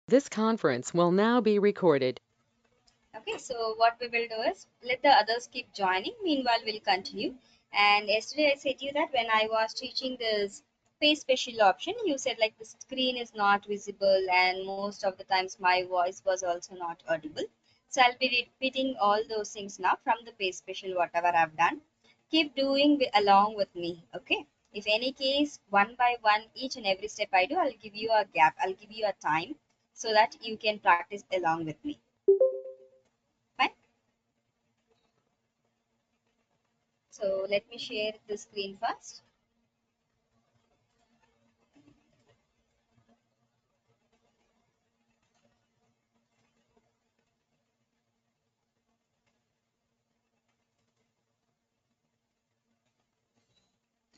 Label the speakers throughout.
Speaker 1: This conference will now be recorded.
Speaker 2: Okay, so what we will do is let the others keep joining. Meanwhile, we'll continue. And yesterday I said to you that when I was teaching this pay special option, you said like the screen is not visible, and most of the times my voice was also not audible. So I'll be repeating all those things now from the pay special, whatever I've done. Keep doing along with me, okay? If any case, one by one, each and every step I do, I'll give you a gap, I'll give you a time so that you can practice along with me. Fine. So let me share the screen first.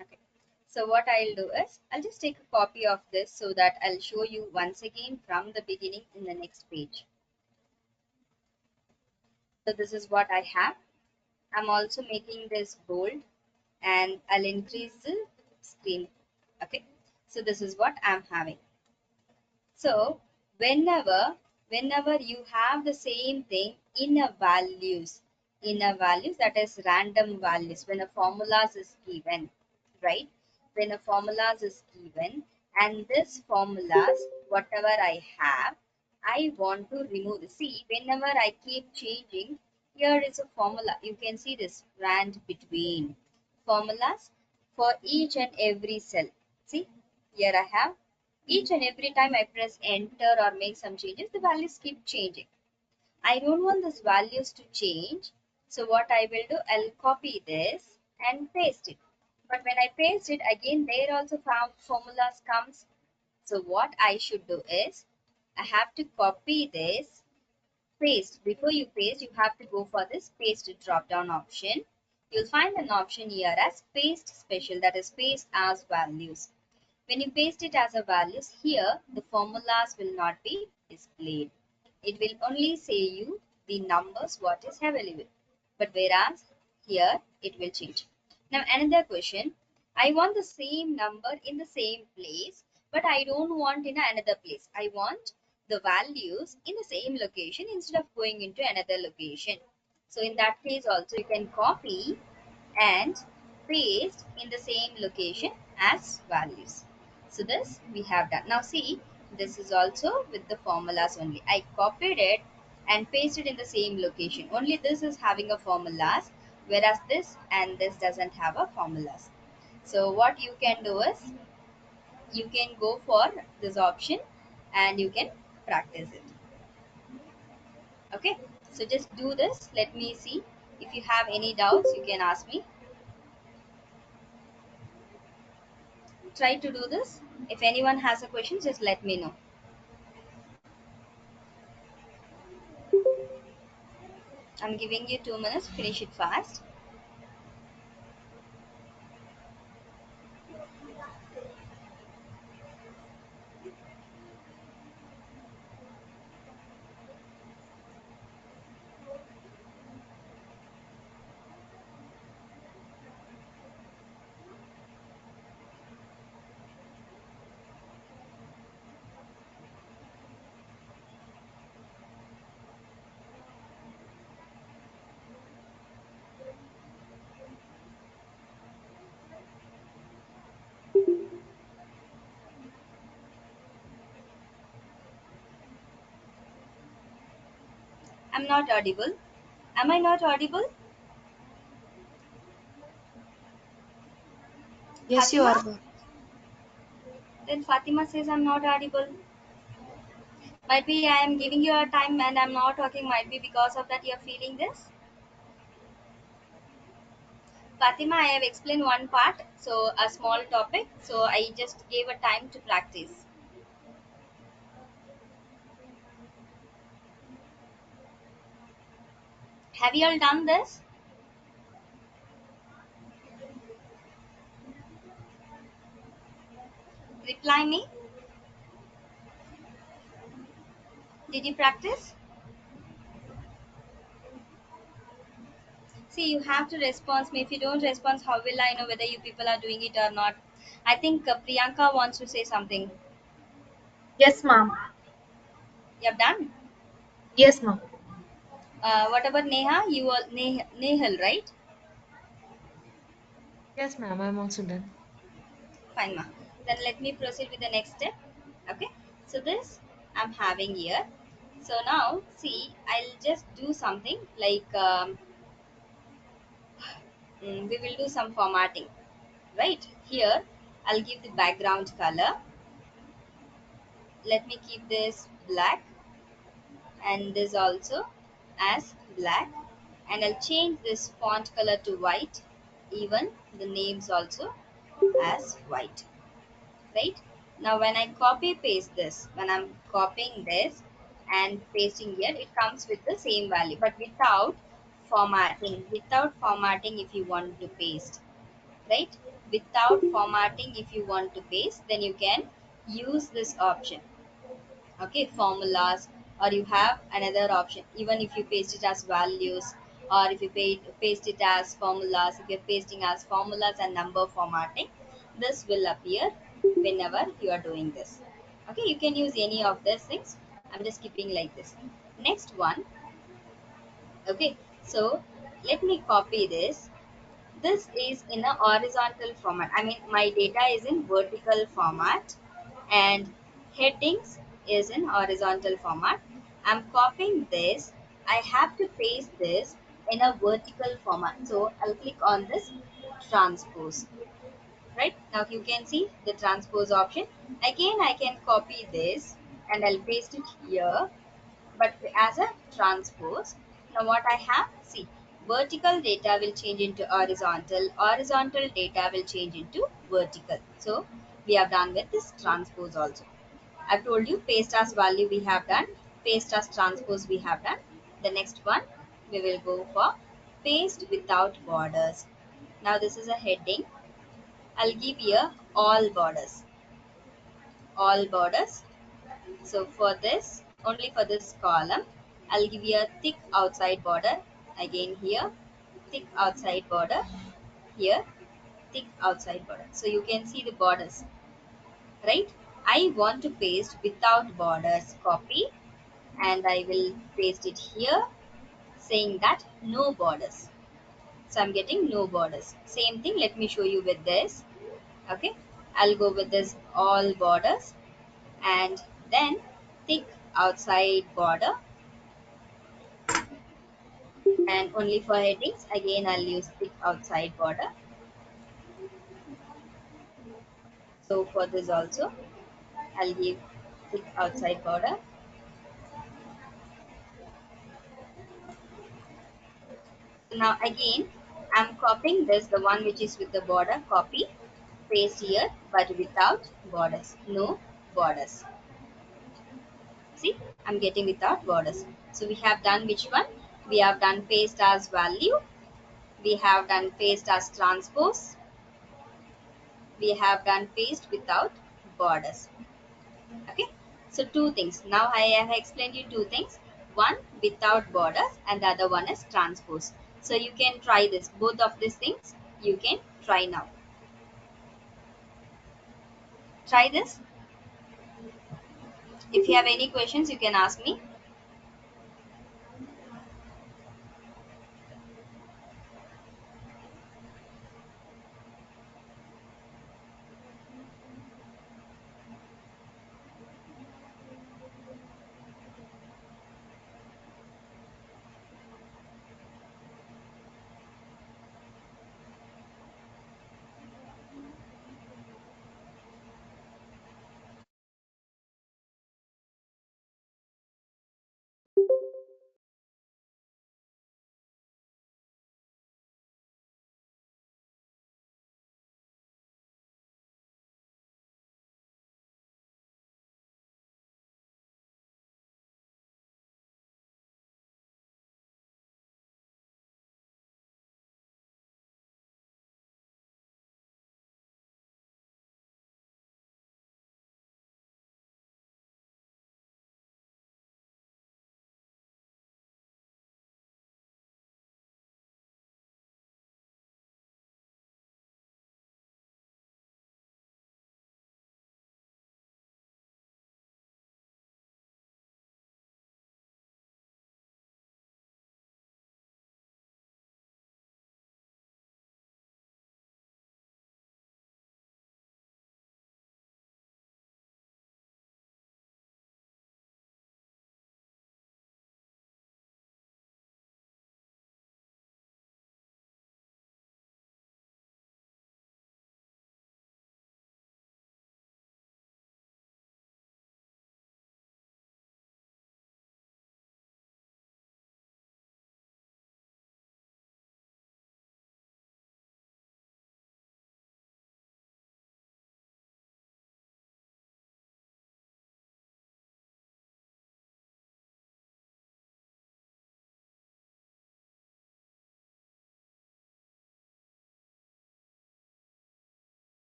Speaker 2: Okay. So what I'll do is I'll just take a copy of this so that I'll show you once again from the beginning in the next page. So this is what I have. I'm also making this bold and I'll increase the screen. Okay. So this is what I'm having. So whenever you have the same thing in a values, that is random values, when a formulas is given, right? When a formulas is given, and this formulas whatever I have, I want to remove the, see, whenever I keep changing, here is a formula, you can see this rand between formulas for each and every cell. See, here I have, each and every time I press enter or make some changes, the values keep changing. I don't want these values to change. So what I will do, I'll copy this and paste it. But when I paste it again, there also formulas comes. So what I should do is, I have to copy this, paste. Before you paste, you have to go for this paste drop down option. You'll find an option here as paste special, that is paste as values. When you paste it as a values, here the formulas will not be displayed. It will only say you the numbers what is available. But whereas here it will change. Now another question. I want the same number in the same place, but I don't want in another place. I want the values in the same location instead of going into another location. So in that case also you can copy and paste in the same location as values. So this we have done. Now see, this is also with the formulas only. I copied it and pasted in the same location. Only this is having a formulas, whereas this and this doesn't have a formulas. So what you can do is, you can go for this option and you can practice it. Okay, so just do this. Let me see. If you have any doubts, you can ask me. Try to do this. If anyone has a question, just let me know. I'm giving you 2 minutes. Finish it fast. I'm not audible. Am I not audible?
Speaker 3: Yes, you
Speaker 2: Fatima?
Speaker 3: are. Ma'am.
Speaker 2: Then Fatima says I'm not audible. Might be I am giving you a time and I'm not talking. Might be because of that you're feeling this. Fatima, I have explained one part, so a small topic. So I just gave a time to practice. Have you all done this? Reply me. Did you practice? See, you have to respond me. If you don't respond, how will I know whether you people are doing it or not? I think Priyanka wants to say something.
Speaker 3: Yes, ma'am.
Speaker 2: You have done?
Speaker 3: Yes, ma'am.
Speaker 2: What about Neha? You are Nehal, right?
Speaker 3: Yes, ma'am. I'm also done.
Speaker 2: Fine, ma. Then let me proceed with the next step. Okay. So this I'm having here. So now see, I'll just do something like we will do some formatting. Right here, I'll give the background color. Let me keep this black and this also as black, and I'll change this font color to white, even the names also as white. Right now, when I copy paste this, when I'm copying this and pasting here, it comes with the same value but without formatting. Without formatting, if you want to paste, right, without formatting, if you want to paste, then you can use this option. Okay, formulas, or you have another option. Even if you paste it as values, or if you paste it as formulas, if you're pasting as formulas and number formatting, this will appear whenever you are doing this. Okay, you can use any of these things. I'm just keeping like this. Next one. Okay, so let me copy this. This is in a horizontal format. I mean, my data is in vertical format and headings is in horizontal format. I'm copying this. I have to paste this in a vertical format. So I'll click on this transpose. Right now you can see the transpose option. Again, I can copy this and I'll paste it here, but as a transpose. Now what I have, see, vertical data will change into horizontal, horizontal data will change into vertical. So we have done with this transpose also. I've told you paste as value we have done, paste as transpose we have done. The next one we will go for paste without borders. Now this is a heading. I'll give here all borders, all borders. So for this, only for this column, I'll give you a thick outside border. Again here, thick outside border. Here, thick outside border. So you can see the borders, right? I want to paste without borders. Copy, and I will paste it here, saying that no borders. So I'm getting no borders. Same thing. Let me show you with this. Okay, I'll go with this all borders, and then thick outside border, and only for headings again I'll use thick outside border. So for this also I'll give thick outside border. So now again I'm copying this, the one which is with the border, copy, paste here, but without borders, no borders. See, I'm getting without borders. So we have done which one? We have done paste as value, we have done paste as transpose, we have done paste without borders. Okay, so two things. Now I have explained you two things. One without borders and the other one is transpose. So you can try this. Both of these things you can try now. Try this. If you have any questions, you can ask me.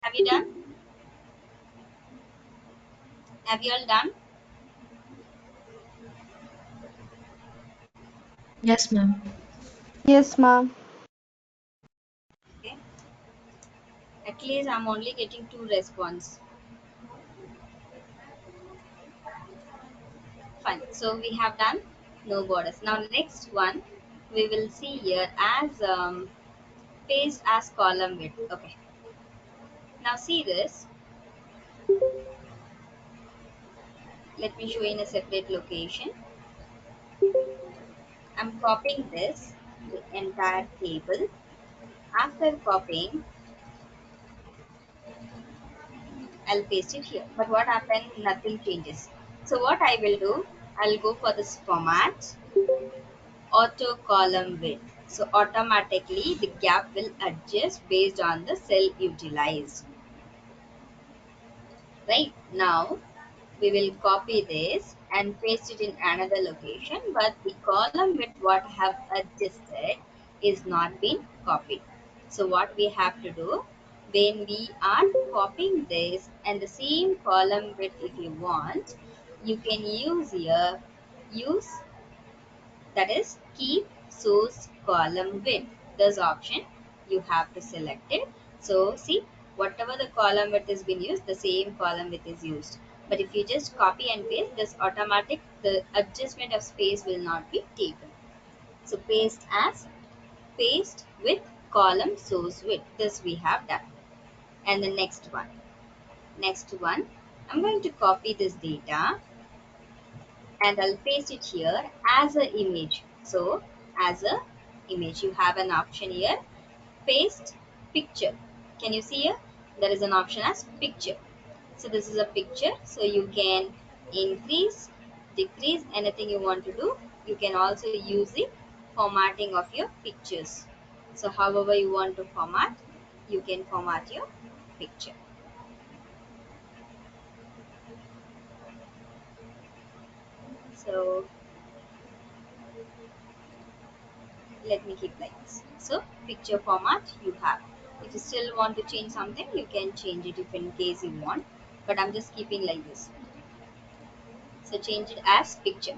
Speaker 2: Have you done? Have you all done?
Speaker 3: Yes, ma'am.
Speaker 4: Yes, ma'am.
Speaker 2: Okay. At least I'm only getting 2 response. Fine. So we have done no borders. Now next one we will see here as paste as column width. Okay. Now see this. Let me show in a separate location. I'm copying this, the entire table. After copying, I'll paste it here. But what happened? Nothing changes. So what I will do, I'll go for this format, auto column width. So automatically the gap will adjust based on the cell utilized. Right now, we will copy this and paste it in another location, but the column with what I have adjusted is not been copied. So what we have to do, when we are copying this and the same column width, if you want, you can use here, use, that is, keep source column width. This option you have to select it. So see, whatever the column width is been used, the same column width is used. But if you just copy and paste, this automatic, the adjustment of space will not be taken. So paste as, paste with column source width. This we have done. And the next one, I'm going to copy this data and I'll paste it here as an image. So as a image, you have an option here, paste picture. Can you see here? There is an option as picture. So this is a picture. So you can increase, decrease, anything you want to do. You can also use the formatting of your pictures. So however you want to format, you can format your picture. So let me keep like this. So picture format you have. If you still want to change something, you can change it if in case you want. But I'm just keeping like this. So change it as picture.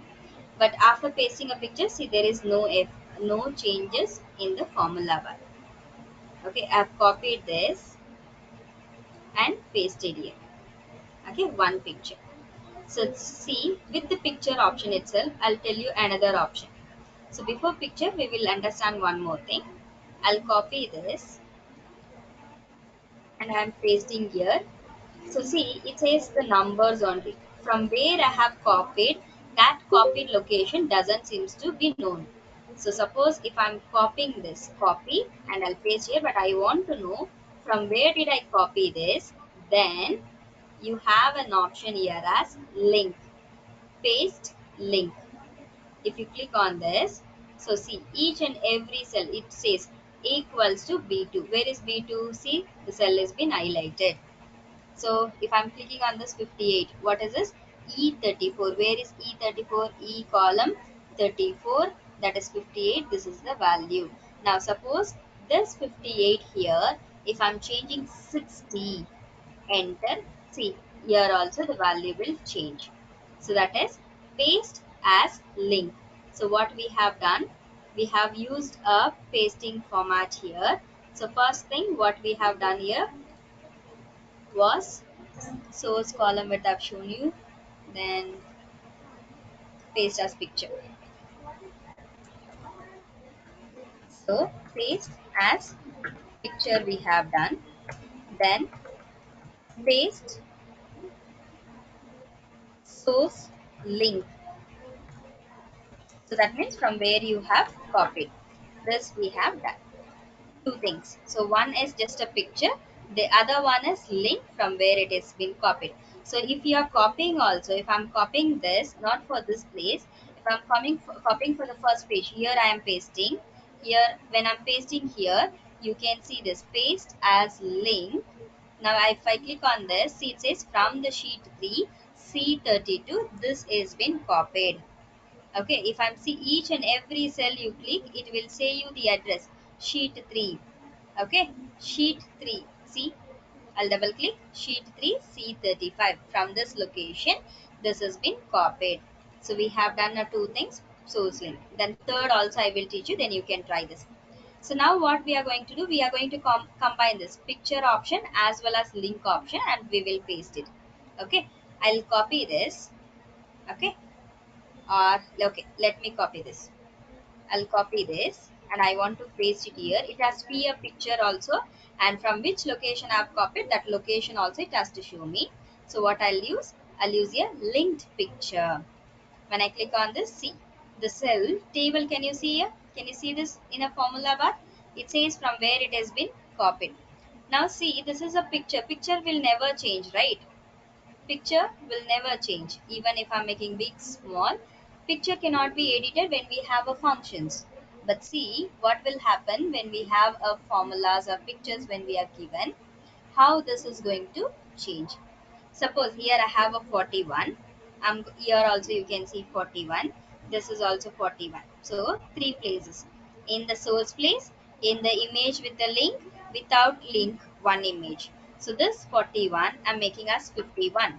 Speaker 2: But after pasting a picture, see there is no changes in the formula bar. Okay, I've copied this and pasted here. Okay, one picture. So see, with the picture option itself, I'll tell you another option. So before picture, we will understand one more thing. I'll copy this and I'm pasting here. So see, it says the numbers only. From where I have copied, that copied location doesn't seems to be known. So suppose if I'm copying this, copy and I'll paste here, but I want to know from where did I copy this, then you have an option here as link, paste link. If you click on this, so see each and every cell, it says equals to B2. Where is B2? See, the cell has been highlighted. So if I'm clicking on this 58, what is this? E34. Where is E34? E column 34, that is 58. This is the value. Now suppose this 58 here, if I'm changing 60, enter, see here also the value will change. So that is paste as link. So what we have done, we have used a pasting format here. So first thing what we have done here was source column width I've shown you, then paste as picture. So paste as picture we have done, then paste source link. So that means from where you have copied. This we have done. Two things. So one is just a picture, the other one is link from where it has been copied. So if you are copying also, if I'm copying this, not for this place, if I'm copying for the first page, here I am pasting. Here, when I'm pasting here, you can see this paste as link. Now if I click on this, see it says from the sheet 3, C32, this is been copied. Okay, if I'm see each and every cell you click, it will say you the address sheet 3. Okay, sheet 3, see, I'll double click sheet 3 C35. From this location, this has been copied. So we have done two things, source link. Then third also I will teach you, then you can try this. So now what we are going to do, we are going to combine this picture option as well as link option and we will paste it. Okay, I'll copy this. Okay, or okay, let me copy this. I'll copy this and I want to paste it here. It has to be a picture also, and from which location I've copied, that location also it has to show me. So what I'll use a linked picture. When I click on this, see the cell table. Can you see here? Can you see this in a formula bar? It says from where it has been copied. Now see, this is a picture. Picture will never change, right? Picture will never change. Even if I'm making big, small, picture cannot be edited when we have a functions. But see what will happen when we have a formulas or pictures when we are given, how this is going to change. Suppose here I have a 41. Here also you can see 41. This is also 41. So three places. In the source place, in the image with the link, without link, one image. So this 41 I'm making as 51.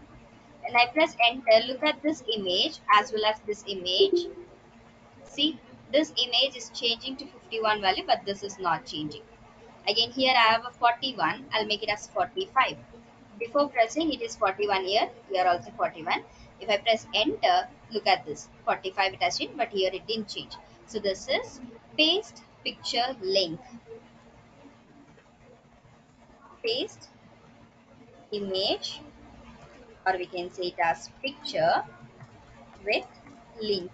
Speaker 2: When I press enter, look at this image as well as this image. See, this image is changing to 51 value, but this is not changing. Again, here I have a 41. I'll make it as 45. Before pressing, it is 41 here. Here also 41. If I press enter, look at this. 45 it has changed, but here it didn't change. So this is paste picture link. Paste image, or we can say it as picture with link.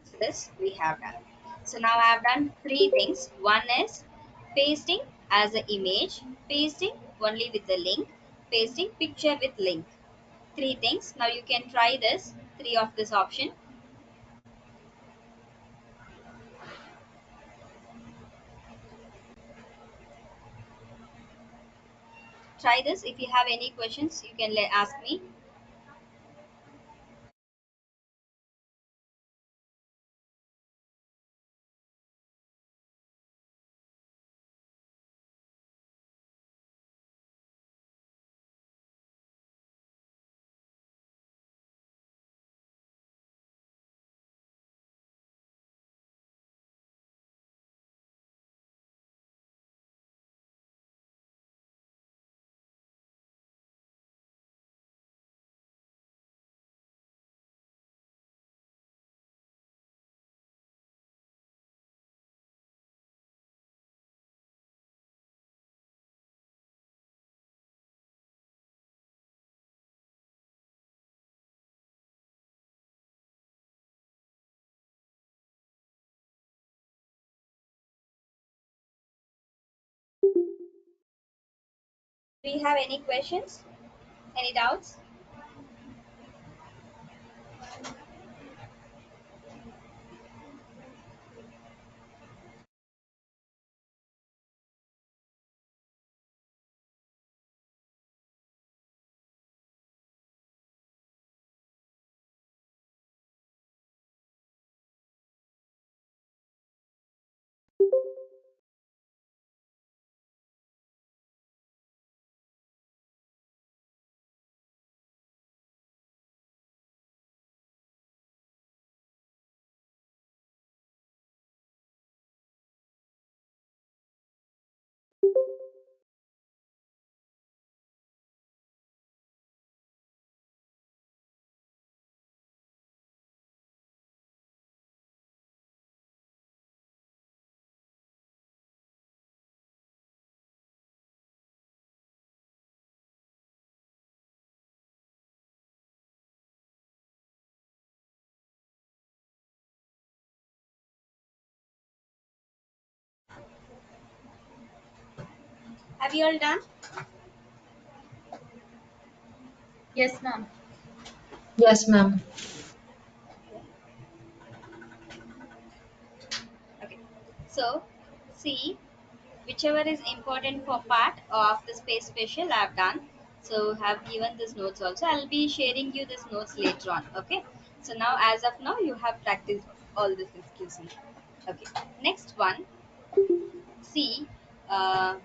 Speaker 2: So this we have done. So now I have done three things. One is pasting as an image, pasting only with the link, pasting picture with link. Three things. Now you can try this, three of this option. Try this. If you have any questions, you can ask me. Do you have any questions? Any doubts? Have you all done?
Speaker 3: Yes, ma'am.
Speaker 4: Yes, ma'am.
Speaker 2: Okay. So, see, whichever is important for part of the space special I have done. So have given this notes also. I'll be sharing you this notes later on. Okay. So now as of now you have practiced all this, excuse me. Okay. Next one. See, uh,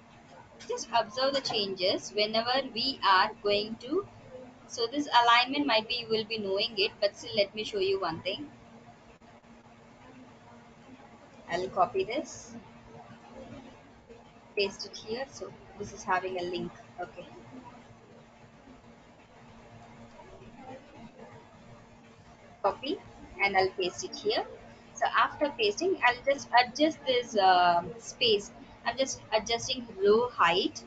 Speaker 2: Just observe the changes whenever we are going to. So this alignment might be you will be knowing it, but still let me show you one thing. I'll copy this, paste it here. So this is having a link. Okay, copy and I'll paste it here. So after pasting, I'll just adjust this space. I'm just adjusting row height.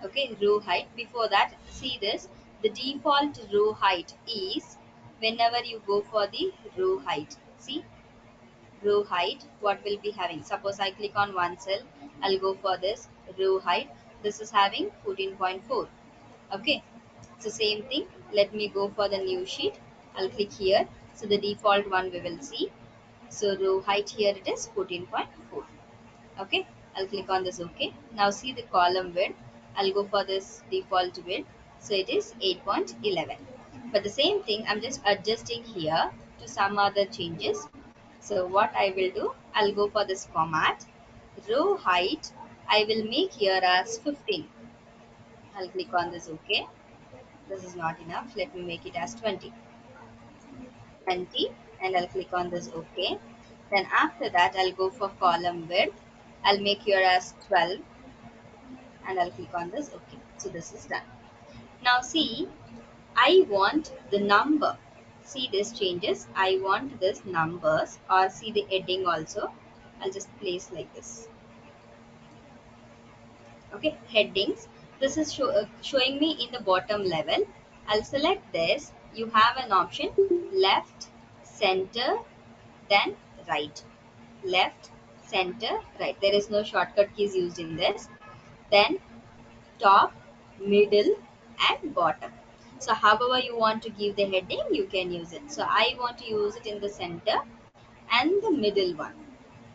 Speaker 2: Okay, row height. Before that, see this. The default row height is whenever you go for the row height. See row height. What will be having? Suppose I click on one cell. I'll go for this row height. This is having 14.4. Okay, so same thing, let me go for the new sheet. I'll click here. So the default one we will see. So row height here it is 14.4. Okay, I'll click on this. Okay, now see the column width. I'll go for this default width. So it is 8.11. But the same thing, I'm just adjusting here to some other changes. So what I will do, I'll go for this format. Row height, I will make here as 15. I'll click on this. Okay, this is not enough, let me make it as 20. And I'll click on this. Okay, then after that I'll go for column width. I'll make here as 12 and I'll click on this. Okay, so this is done. Now see, I want the number. See this changes. I want this numbers, or see the heading also. I'll just place like this. Okay, headings. This is showing me in the bottom level. I'll select this. You have an option left, center, then right. Left, center, right. There is no shortcut keys used in this. Then top, middle, and bottom. So however you want to give the heading, you can use it. So I want to use it in the center and the middle one.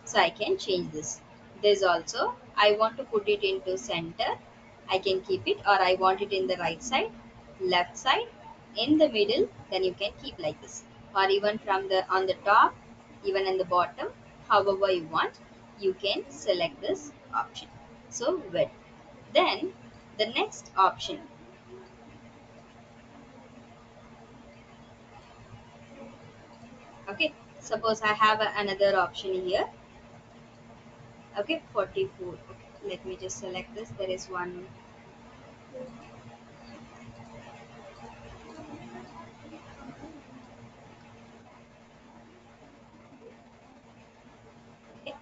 Speaker 2: So I can change this also. I want to put it into center, I can keep it, or I want it in the right side, left side, in the middle, then you can keep like this, or even from the on the top, even in the bottom, however you want, you can select this option. So width. Then the next option. Okay, suppose I have another option here. Okay, 44. Okay, let me just select this. There is one.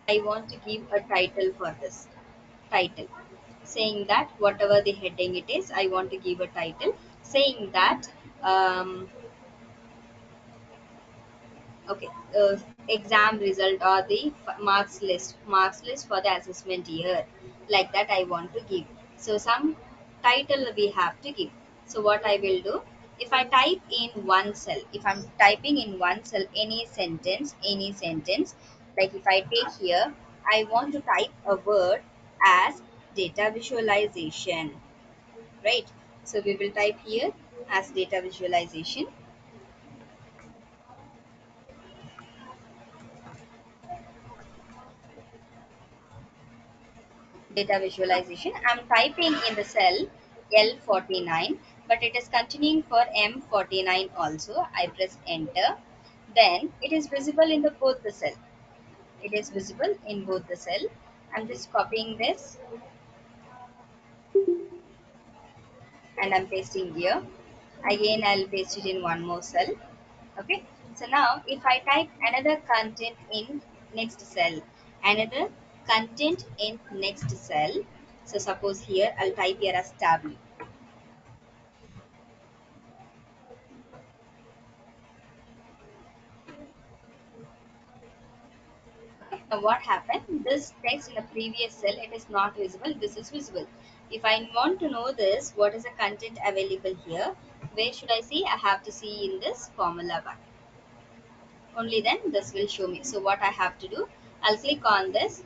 Speaker 2: I want to give a title for this. Title. Saying that whatever the heading it is, I want to give a title. Saying that, okay, exam result or the marks list for the assessment year. Like that I want to give. So some title we have to give. So what I will do, if I type in one cell, if I'm typing in one cell any sentence, like if I take here, I want to type a word as data visualization, right? So we will type here as data visualization. Data visualization. I'm typing in the cell L49, but it is continuing for M49 also. I press enter. Then it is visible in the both the cell. It is visible in both the cell. I'm just copying this and I'm pasting here. Again, I'll paste it in one more cell. Okay. So now if I type another content in next cell, another content in next cell. So suppose here I'll type here as tablet. Now what happened? This text in the previous cell, it is not visible. This is visible. If I want to know this, what is the content available here? Where should I see? I have to see in this formula bar. Only then this will show me. So what I have to do? I'll click on this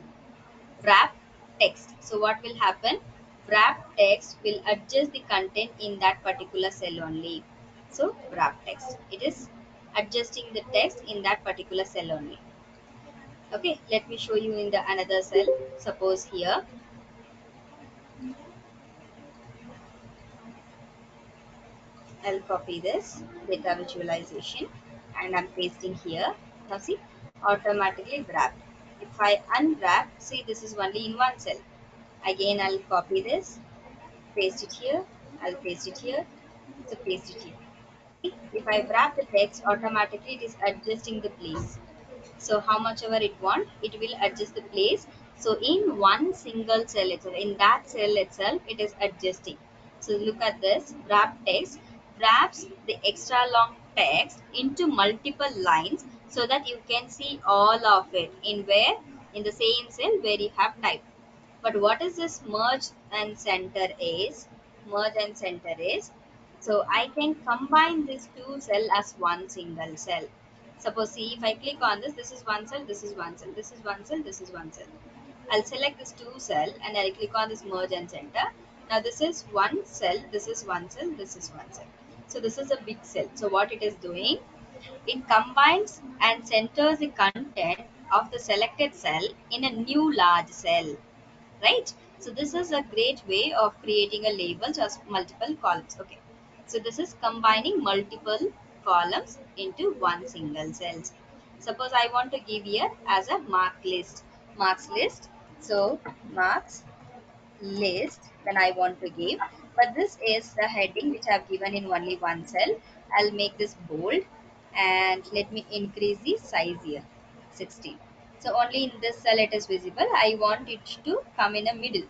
Speaker 2: wrap text. So what will happen? Wrap text will adjust the content in that particular cell only. So wrap text. It is adjusting the text in that particular cell only. Okay, let me show you in the another cell. Suppose here I'll copy this data visualization and I'm pasting here. Now see, automatically wrapped. If I unwrap, see this is only in one cell. Again, I'll copy this, paste it here, I'll paste it here, so paste it here. If I wrap the text, automatically it is adjusting the place. So how much ever it want, it will adjust the place. So in one single cell itself, in that cell itself, it is adjusting. So look at this, wrap text wraps the extra long text into multiple lines so that you can see all of it in where, in the same cell where you have typed. But what is this merge and center is? Merge and center is, so I can combine these two cell as one single cell. Suppose see, if I click on this, this is one cell, this is one cell, this is one cell, this is one cell. I'll select this two cell and I'll click on this merge and center. Now this is one cell, this is one cell, this is one cell. So this is a big cell. So what it is doing, it combines and centers the content of the selected cell in a new large cell, right? So this is a great way of creating a labels as multiple columns. Okay, so this is combining multiple columns into one single cells. Suppose I want to give here as a marks list. So marks list, then I want to give, but this is the heading which I've given in only one cell. I'll make this bold and let me increase the size here, 16. So only in this cell it is visible. I want it to come in a middle.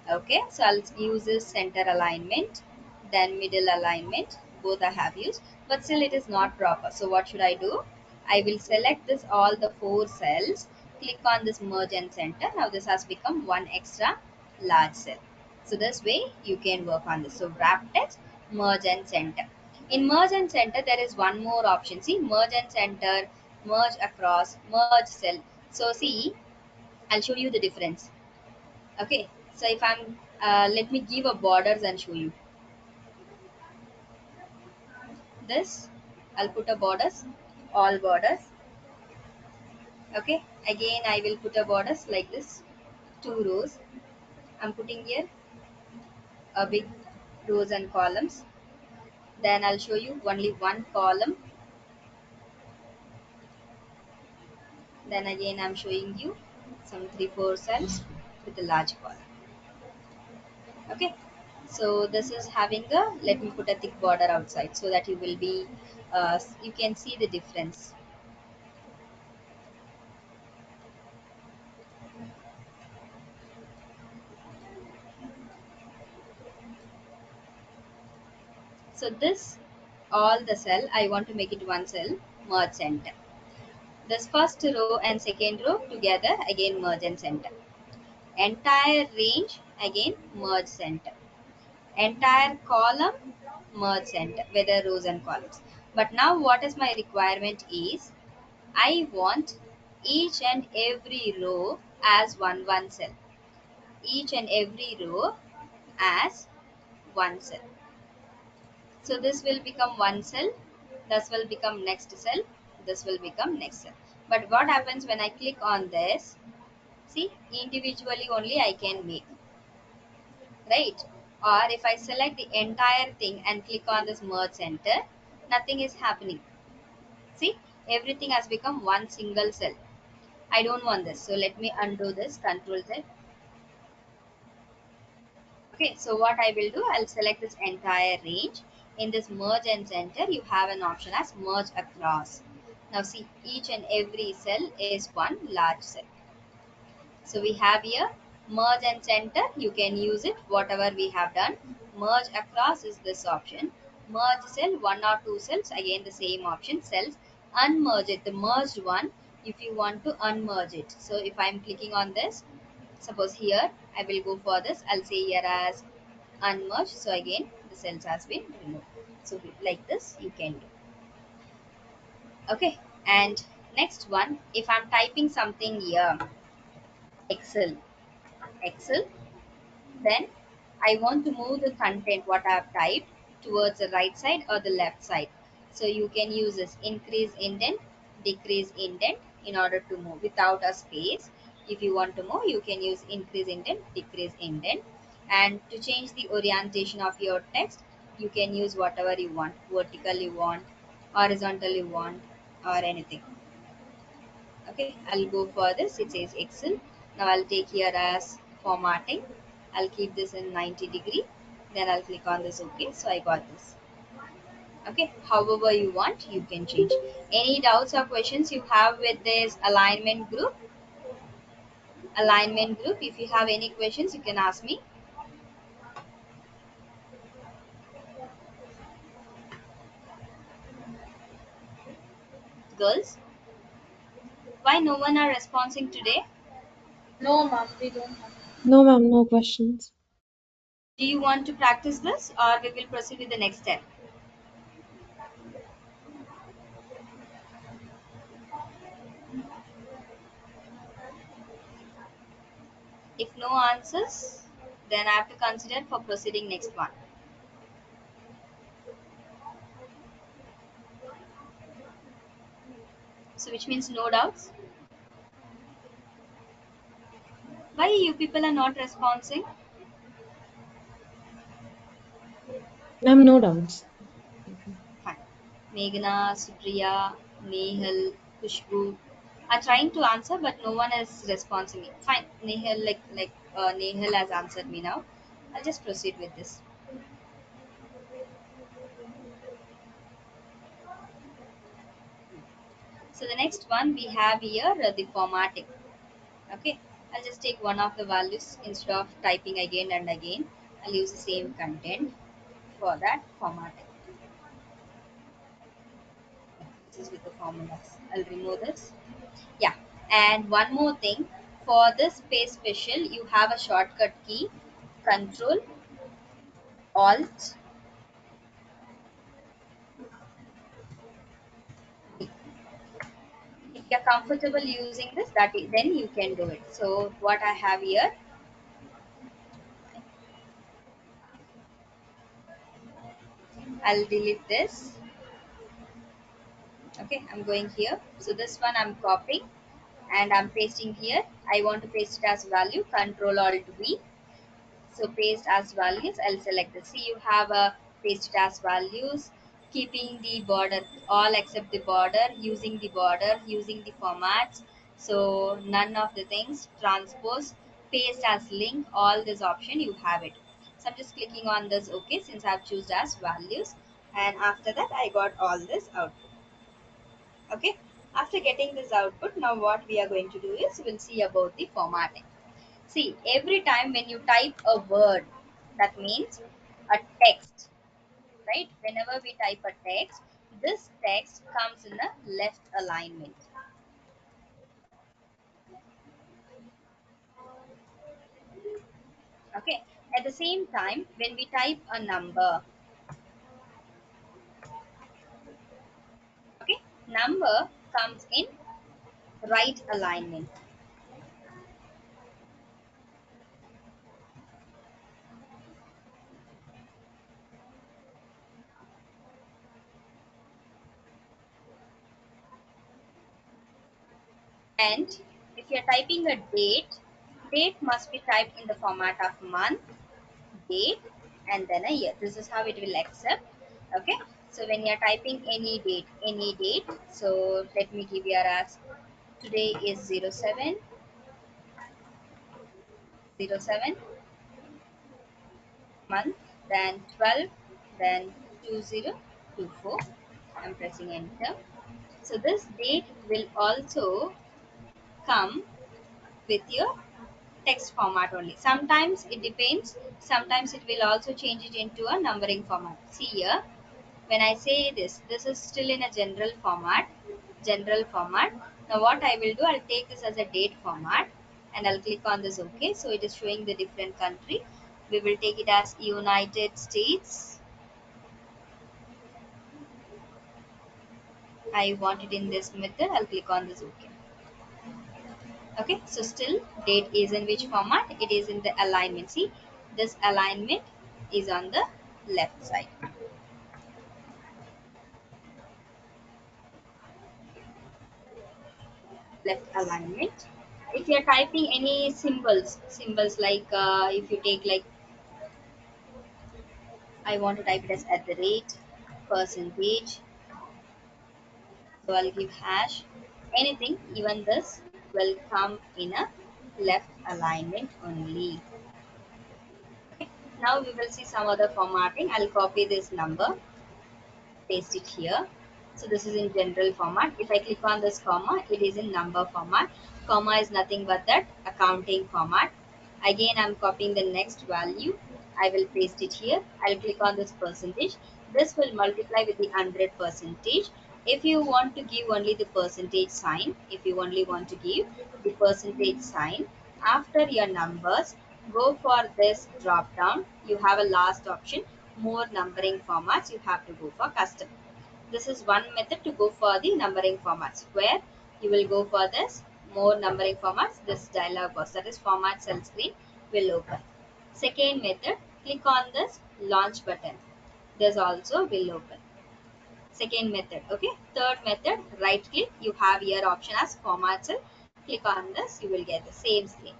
Speaker 2: Okay, so I'll use this center alignment, then middle alignment, both I have used, but still it is not proper. So what should I do? I will select this all the four cells, click on this merge and center. Now this has become one extra large cell. So this way you can work on this. So wrap text, merge and center. In merge and center, there is one more option. See, merge and center, merge across, merge cell. So see, I'll show you the difference. Okay, so if I'm, let me give a borders and show you this. I'll put a borders, all borders. Okay, again I will put a borders like this, two rows. I'm putting here a big rows and columns. Then I'll show you only one column. Then again I'm showing you some 3-4 cells with a large column. Okay, so this is having a, let me put a thick border outside so that you will be, you can see the difference. So this, all the cell, I want to make it one cell, merge center. This first row and second row together, again merge and center. Entire range, again merge center. Entire column, merge center, whether rows and columns. But now what is my requirement is, I want each and every row as one cell. Each and every row as one cell. So this will become one cell, this will become next cell, this will become next cell. But what happens when I click on this? See, individually only I can make, right? Or if I select the entire thing and click on this merge center, nothing is happening. See, everything has become one single cell. I don't want this. So let me undo this, Control Z. Okay, so what I will do, I'll select this entire range. In this merge and center, you have an option as merge across. Now see, each and every cell is one large cell. So we have here merge and center, you can use it whatever we have done. Merge across is this option. Merge cell, one or two cells, again the same option. Cells, unmerge it, the merged one, if you want to unmerge it. So if I'm clicking on this, suppose here I will go for this, I'll say here as unmerge. So again the cells has been removed. So like this you can do. Okay, and next one, if I'm typing something here, Excel, then I want to move the content what I have typed towards the right side or the left side. So you can use this increase indent, decrease indent in order to move without a space. If you want to move, you can use increase indent, decrease indent. And to change the orientation of your text, You can use whatever you want, vertical you want, horizontal you want, or anything. Okay, I'll go for this. It says Excel. Now I'll take here as formatting. I'll keep this in 90 degree. Then I'll click on this OK. So I got this. Okay, however you want, you can change. Any doubts or questions you have with this alignment group? Alignment group, if you have any questions, you can ask me. Girls, why no one are responding today?
Speaker 3: No, ma'am, we don't have.
Speaker 4: No, ma'am, no questions.
Speaker 2: Do you want to practice this or we will proceed with the next step? If no answers, then I have to consider for proceeding next one. So which means no doubts. Why you people are not responding?
Speaker 4: Ma'am, no doubts.
Speaker 2: Fine. Meghna, Supriya, Nehal, Kushbu are trying to answer, but no one is responding me. Fine. Nehal, Nehal has answered me now. I'll just proceed with this. So the next one we have here the formatting. Okay, I'll just take one of the values instead of typing again and again. I'll use the same content for that formatting. This is with the formulas. I'll remove this. Yeah, and one more thing, for this paste special, you have a shortcut key, Control Alt. If you're comfortable using this, then you can do it. So what I have here, I'll delete this. Okay, I'm going here. So this one I'm copying and I'm pasting here. I want to paste it as value, Control Alt V. So paste as values, I'll select this. See, you have a paste it as values, keeping the border, all except the border, using the border, using the formats. So none of the things, transpose, paste as link, all this option you have it. So I'm just clicking on this OK since I've chosen as values, and after that I got all this output. Okay, after getting this output, now what we are going to do is we'll see about the formatting. See, every time when you type a word, that means a text, right? Whenever we type a text, this text comes in a left alignment. Okay, at the same time, when we type a number, okay, number comes in right alignment. And if you're typing a date, date must be typed in the format of month, date, and then a year. This is how it will accept. Okay, so when you're typing any date, so let me give you as today is 07 month, then 12, then 2024. I'm pressing enter. So this date will also come with your text format only. Sometimes it depends, sometimes it will also change it into a numbering format. See here, when I say this is still in a general format. Now what I will do, I'll take this as a date format and I'll click on this OK. So it is showing the different country. We will take it as United States. I want it in this method. I'll click on this OK. Okay, so still date is in which format? It is in the alignment. See, this alignment is on the left side. Left alignment. If you are typing any symbols like if you take like I want to type it as @ percentage. So I'll give hash. Anything, even this will come in a left alignment only. Okay. Now we will see some other formatting. I'll copy this number, paste it here. So this is in general format. If I click on this comma, it is in number format. Comma is nothing but that accounting format. Again, I'm copying the next value. I will paste it here. I'll click on this percentage. This will multiply with the 100 percentage. If you want to give only the percentage sign, if you only want to give the percentage sign after your numbers, go for this drop down. You have a last option, more numbering formats. You have to go for custom. This is one method to go for the numbering formats, where you will go for this more numbering formats. This dialog box, that is format cell screen, will open. Second method, click on this launch button. This also will open. Second method. Okay. Third method, right click. You have your option as format cell. Click on this, you will get the same screen.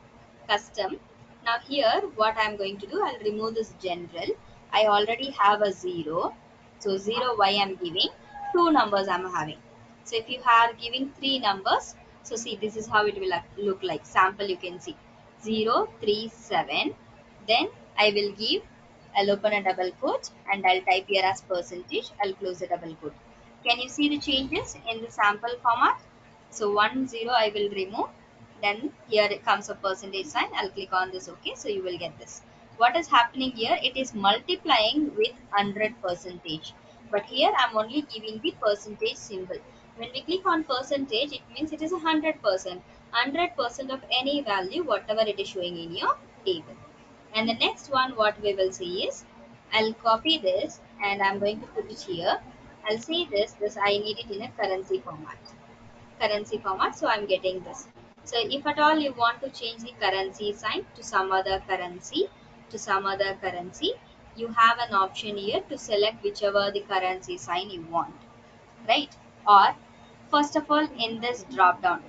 Speaker 2: Custom. Now here what I am going to do, I'll remove this general. I already have a 0. So 0 y I am giving, 2 numbers I am having. So if you are giving 3 numbers, so see, this is how it will look like. Sample you can see 0, 3, 7. Then I will give, I'll open a double quote and I'll type here as percentage. I'll close the double quote. Can you see the changes in the sample format? So 1, 0 I will remove. Then here it comes a percentage sign. I'll click on this OK. So you will get this. What is happening here? It is multiplying with 100 percentage. But here I'm only giving the percentage symbol. When we click on percentage, it means it is 100%. 100% of any value, whatever it is showing in your table. And the next one what we will see is, I'll copy this and I'm going to put it here. I'll see this I need it in a currency format, so I'm getting this. So if at all you want to change the currency sign to some other currency, you have an option here to select whichever the currency sign you want, right? Or first of all, in this drop down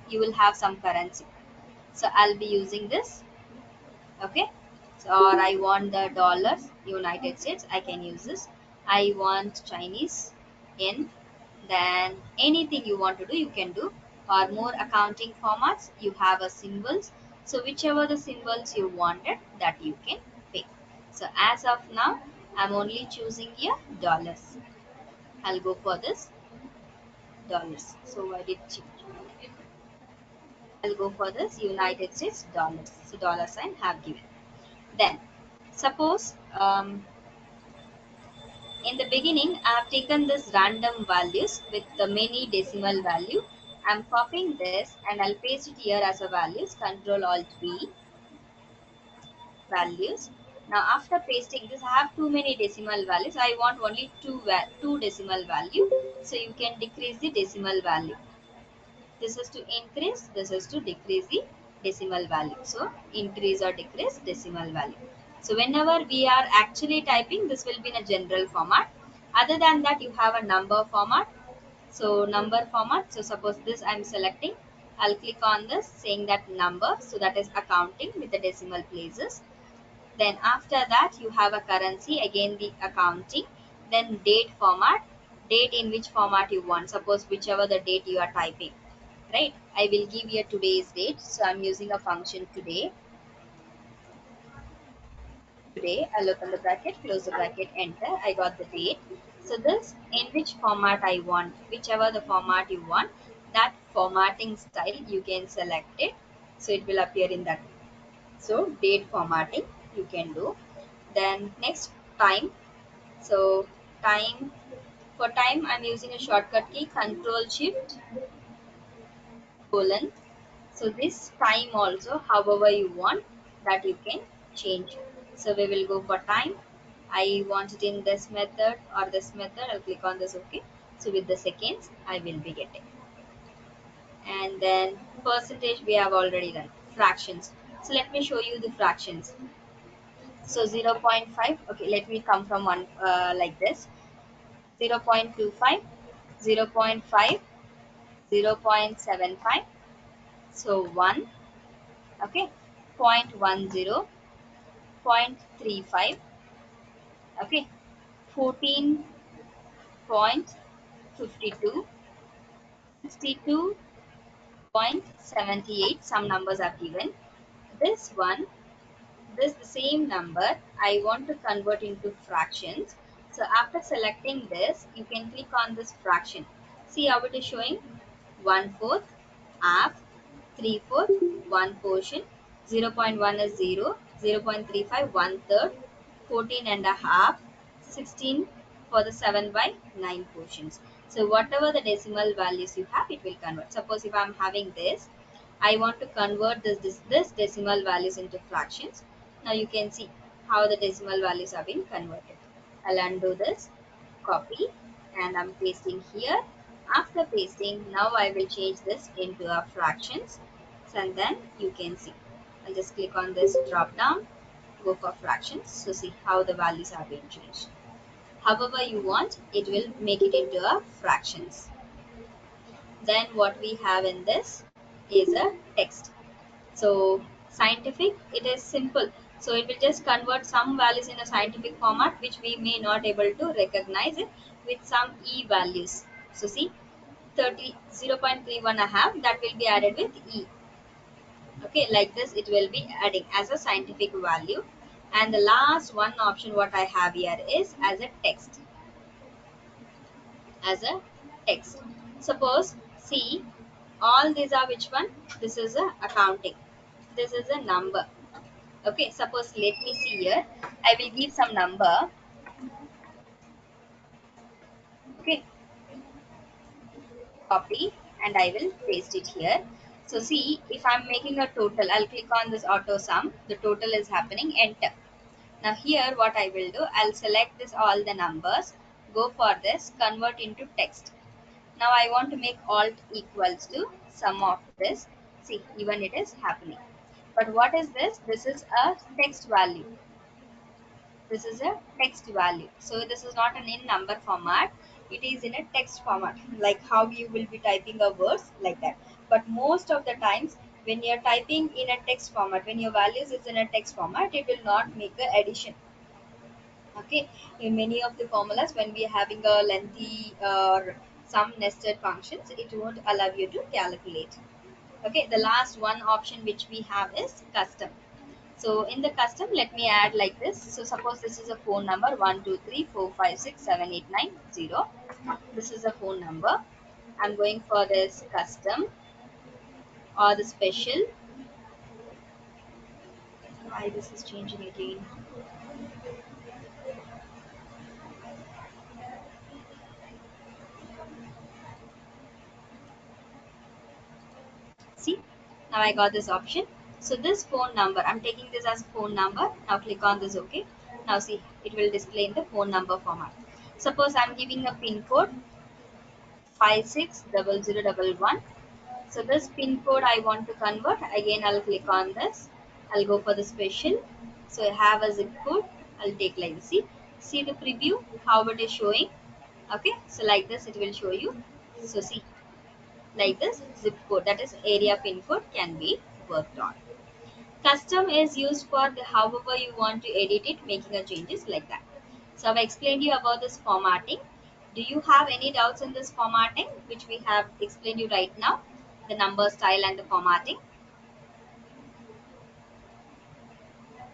Speaker 2: you will have some currency. So I'll be using this. Okay. So, or I want the dollars, United States, I can use this. I want Chinese yen. Then anything you want to do, you can do. Or more accounting formats, you have a symbols. So whichever the symbols you wanted, that you can pick. So as of now, I'm only choosing here dollars. I'll go for this dollars. So I did change. I'll go for this United States dollars. So dollar sign have given. Then suppose in the beginning I have taken this random values with the many decimal value. I'm copying this and I'll paste it here as a values. Control Alt V, values. Now after pasting this, I have too many decimal values. I want only two decimal value. So you can decrease the decimal value. This is to increase, this is to decrease the decimal value. So increase or decrease decimal value. So whenever we are actually typing, this will be in a general format. Other than that, you have a number format. So number format. So suppose this I'm selecting. I'll click on this saying that number. So that is accounting with the decimal places. Then after that, you have a currency, again the accounting. Then date format. Date in which format you want. Suppose whichever the date you are typing. Right, I will give here today's date. So I'm using a function today. I'll open the bracket, close the bracket, enter. I got the date. So this in which format I want, whichever the format you want, that formatting style you can select it. So it will appear in that. So date formatting you can do. Then next, time. So time, for time I'm using a shortcut key, Control Shift colon. So this time also, however you want, that you can change. So we will go for time. I want it in this method or this method. I'll click on this OK. So with the seconds, I will be getting. And then percentage we have already done. Fractions. So let me show you the fractions. So 0.5. Okay, let me come from one like this. 0.25, 0.5, 0.75. So 1. Okay, 0.10, 0.35, Okay, 14.52, 62.78, some numbers are given. This one, this same number I want to convert into fractions. So after selecting this, you can click on this fraction. See how it is showing: 1/4, half, 3/4, 1 portion, 0.1 is 0, 0.35, 1/3, 14 and a half, 16 for the 7 by 9 portions. So whatever the decimal values you have, it will convert. Suppose if I am having this, I want to convert this decimal values into fractions. Now you can see how the decimal values have been converted. I'll undo this, copy, and I'm pasting here. After pasting, now I will change this into a fractions, and then you can see. I'll just click on this drop down, go for fractions. So see how the values have been changed. However you want, it will make it into a fractions. Then what we have in this is a text. So scientific, it is simple. So it will just convert some values in a scientific format which we may not able to recognize it with some e values. So see, 30, 0.31 I have, that will be added with e. Okay, like this it will be adding as a scientific value. And the last one option what I have here is as a text. As a text. Suppose, see, all these are which one? This is a accounting. This is a number. Okay, suppose let me see here. I will give some number. Okay, copy, and I will paste it here. So see, if I'm making a total, I'll click on this auto sum. The total is happening, enter. Now here what I will do, I'll select this all the numbers, go for this, convert into text. Now I want to make alt equals to sum of this. See, even it is happening. But what is this? This is a text value. This is a text value. So this is not an in number format. It is in a text format, like how you will be typing a words like that. But most of the times when you're typing in a text format, when your values is in a text format, it will not make a addition. Okay, in many of the formulas, when we are having a lengthy or some nested functions, it won't allow you to calculate. Okay, the last one option which we have is custom. So in the custom, let me add like this. So suppose this is a phone number 123456789 0. This is a phone number. I'm going for this custom or the special. Why this is changing again? See, now I got this option. So this phone number, I'm taking this as phone number. Now click on this OK. Now see, it will display in the phone number format. Suppose I'm giving a pin code 560011. So this pin code I want to convert. Again, I'll click on this. I'll go for the special. So I have a zip code. I'll take like this. See the preview, how it is showing. Okay, so like this it will show you. So see, like this zip code, that is area pin code, can be worked on. Custom is used for the however you want to edit it, making a changes like that. So I've explained you about this formatting. Do you have any doubts in this formatting which we have explained you right now? The number style and the formatting.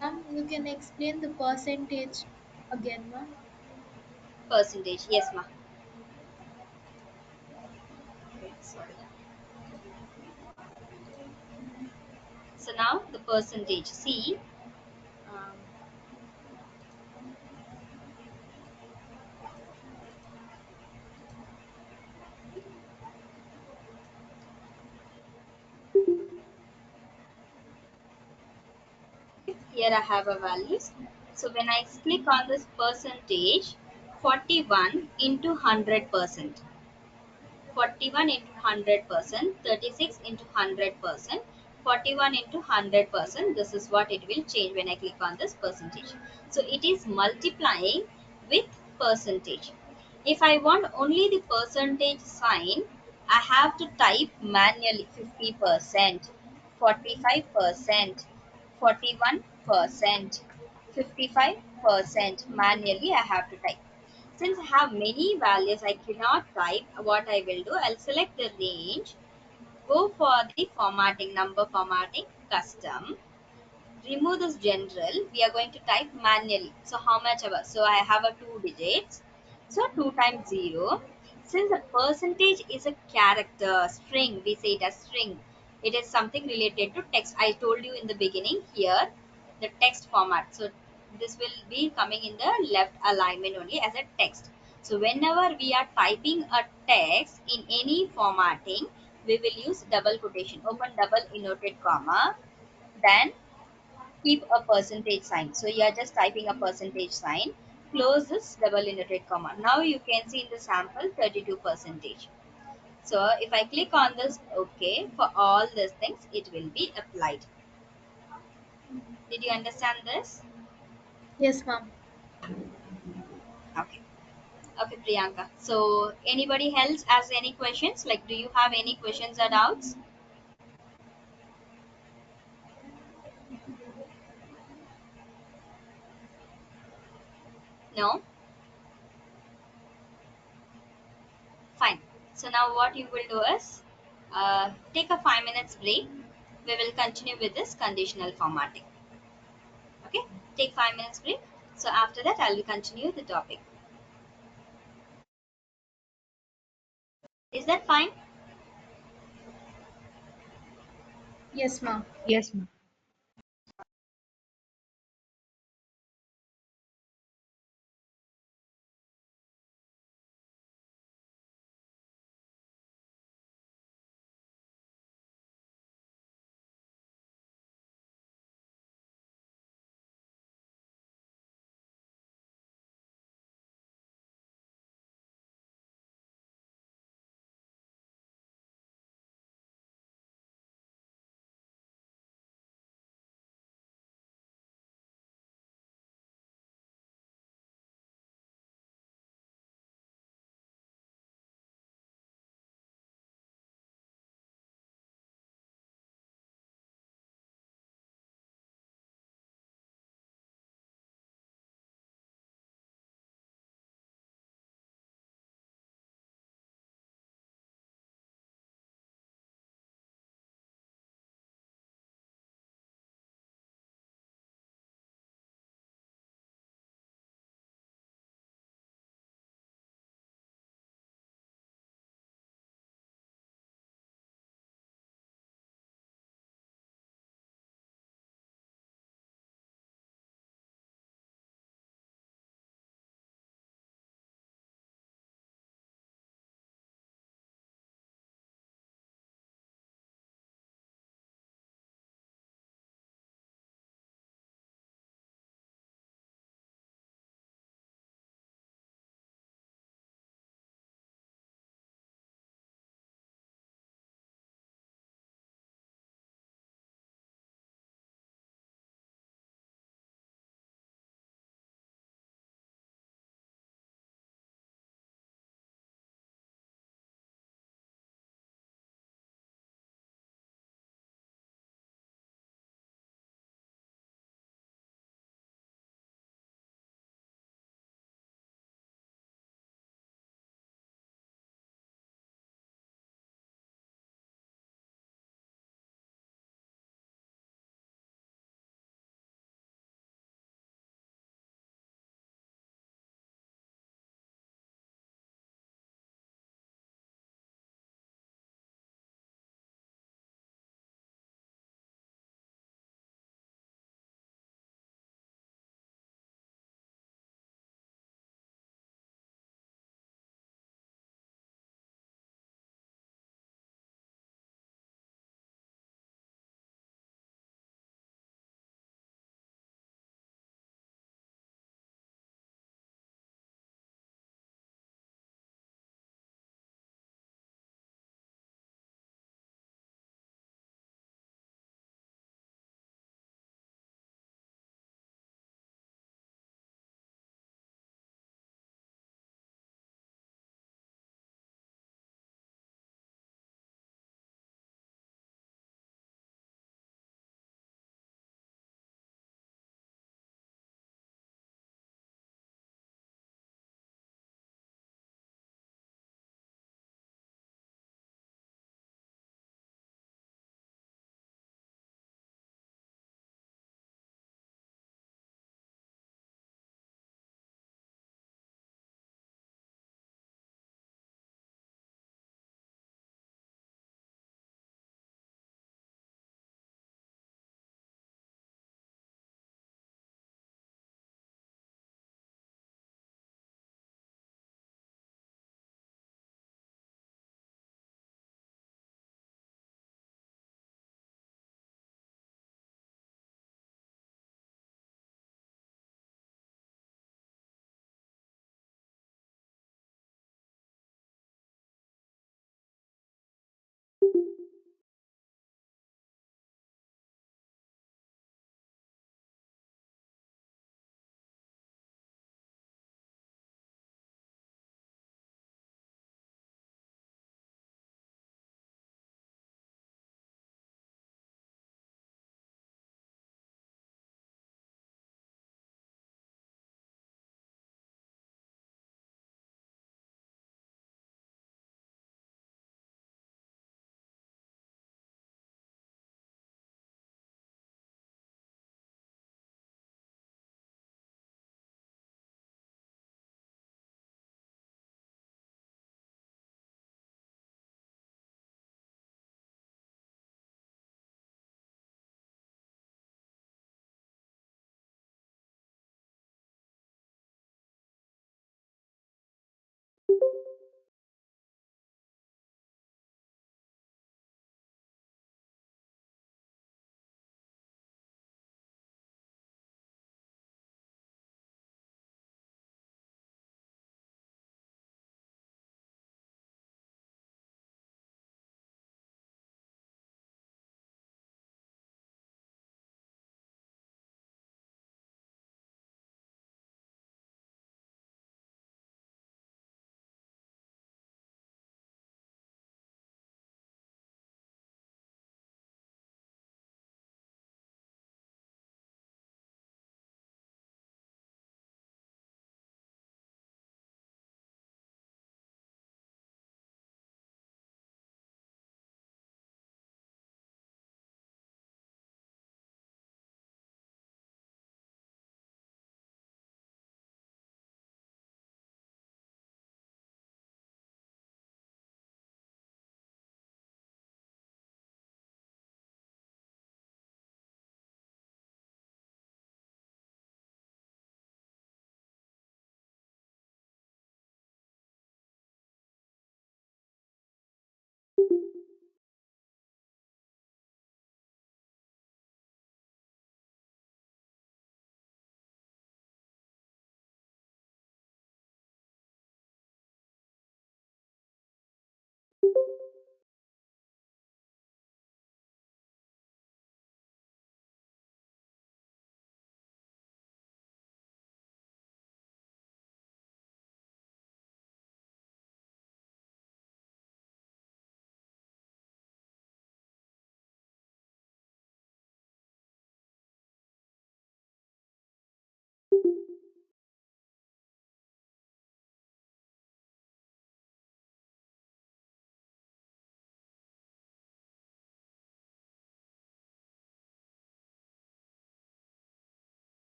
Speaker 3: Ma'am, you can explain the percentage again, ma'am.
Speaker 2: Percentage, yes ma. Okay, sorry. So now the percentage, see, um, here I have a values. So when I click on this percentage, 41 into 100%, 41 into 100%, 36 into 100%, 41 into 100%. This is what it will change when I click on this percentage. So it is multiplying with percentage. If I want only the percentage sign, I have to type manually 50%, 45%, 41%, 55% manually I have to type. Since I have many values I cannot type, what I will do, I'll select the range, go for the formatting, number formatting, custom, remove this general, we are going to type manually. So how much ever, so I have a 2 digits, so 2 times 0. Since the percentage is a character string, we say it as string, it is something related to text. I told you in the beginning here the text format, so this will be coming in the left alignment only as a text. So whenever we are typing a text in any formatting, we will use double quotation, open double inverted comma, then keep a percentage sign. So you are just typing a percentage sign, close this double inverted comma. Now you can see in the sample 32 percentage. So if I click on this OK, for all these things it will be applied. Did you understand this?
Speaker 3: Yes, ma'am.
Speaker 2: Okay. Okay, Priyanka. So anybody else has any questions? Like, do you have any questions or doubts? No? Fine. So now what you will do is take a 5 minutes break. We will continue with this conditional formatting. Okay, take 5 minutes break. So after that I will continue the topic. Is that fine?
Speaker 3: Yes, ma'am.
Speaker 4: Yes, ma'am.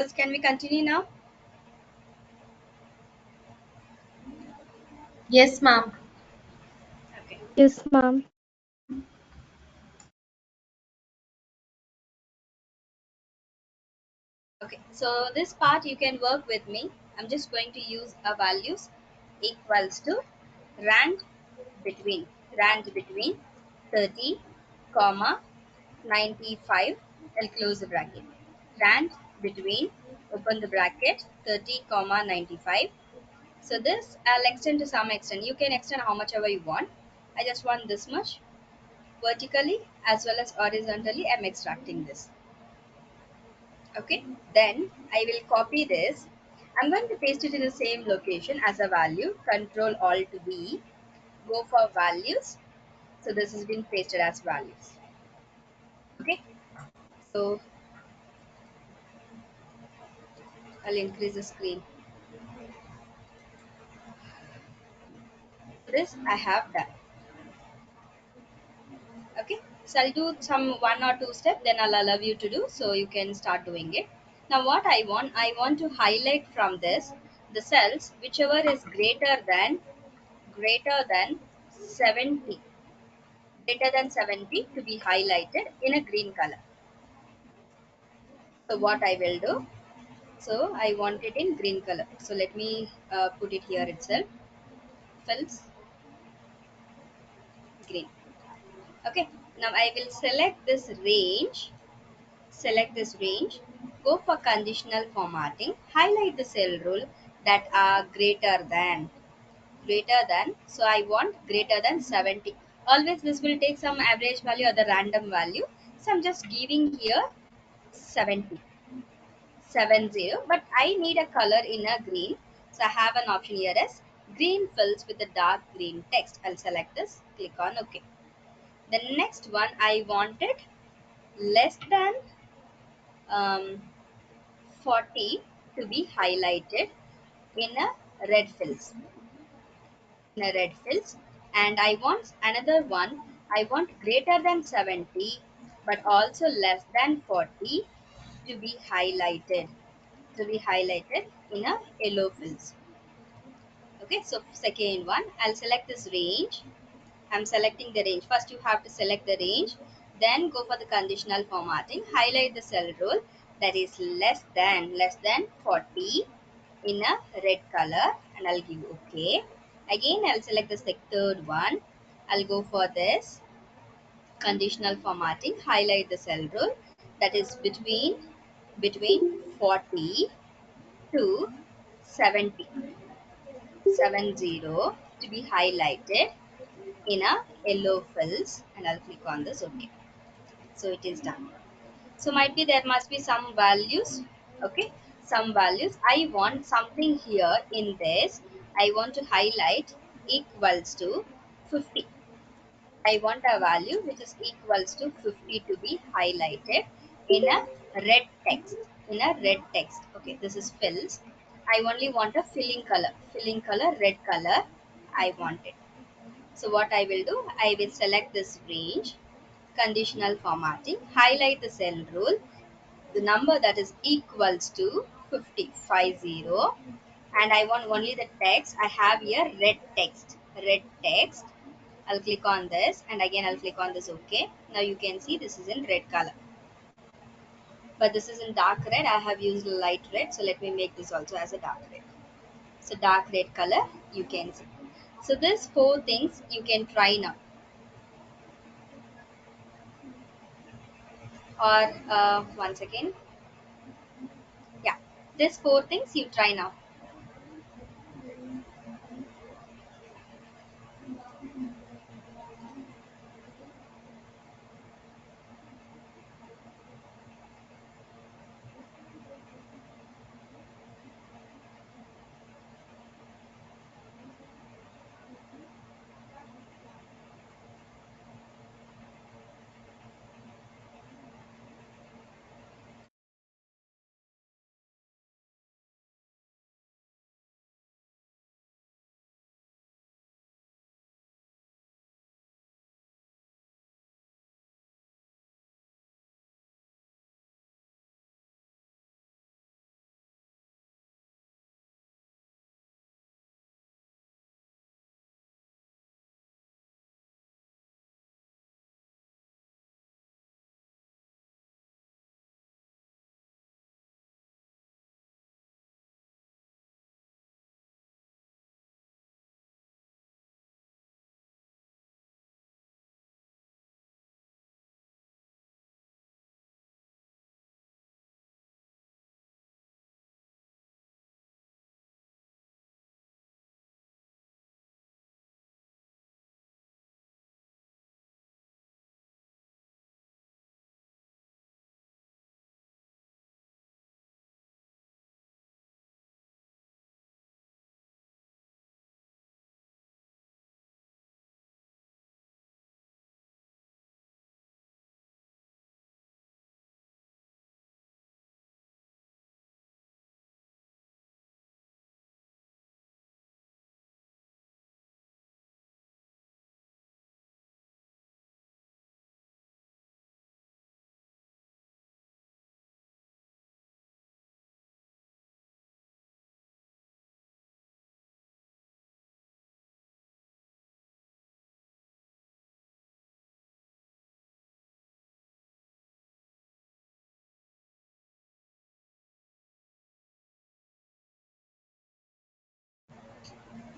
Speaker 2: Can we continue now?
Speaker 3: Yes, ma'am.
Speaker 2: Okay.
Speaker 5: Yes, ma'am.
Speaker 2: Okay, so this part you can work with me. I'm just going to use a values equals to rand rand between 30 comma 95. I'll close the bracket. Rand between, open the bracket, 30 comma 95. So this I'll extend to some extent. You can extend how much ever you want. I just want this much vertically as well as horizontally. I'm extracting this. Okay, then I will copy this. I'm going to paste it in the same location as a value. Control Alt V. Go for values. So this has been pasted as values. Okay, so I'll increase the screen. This I have done. Okay, so I'll do some one or two steps, then I'll allow you to do, so you can start doing it. Now what I want to highlight from this the cells whichever is greater than 70, greater than 70 to be highlighted in a green color. So what I will do, so I want it in green color, so let me put it here itself, fills green. Okay, now I will select this range, go for conditional formatting, highlight the cell rule that are greater than, so I want greater than 70. Always this will take some average value or the random value, so I'm just giving here 70, 70, but I need a color in a green, so I have an option here as green fills with the dark green text. I'll select this, click on OK. The next one I wanted less than um, 40 to be highlighted in a red fills, and I want another one, I want greater than 70 but also less than 40 to be highlighted, in a yellow fills. Okay, so second one I'll select this range. I'm selecting the range. First you have to select the range, then go for the conditional formatting, highlight the cell rule that is less than 40 in a red color, and I'll give OK. Again I'll select the third one. I'll go for this conditional formatting, highlight the cell rule that is between 40 to 70, 70 to be highlighted in a yellow fills, and I'll click on this OK. So it is done. So might be there must be some values. Okay, some values. I want something here in this. I want to highlight equals to 50. I want a value which is equals to 50 to be highlighted in a red text. Okay, this is fills. I only want a filling color, red color. I want it. So what I will do, I will select this range, conditional formatting, highlight the cell rule, the number that is equals to 50, 50, and I want only the text. I have here red text. I'll click on this, and again I'll click on this OK. Now you can see this is in red color, but this is in dark red. I have used light red, so let me make this also as a dark red. So dark red color you can see. So these four things you can try now, or once again, yeah, these four things you try now.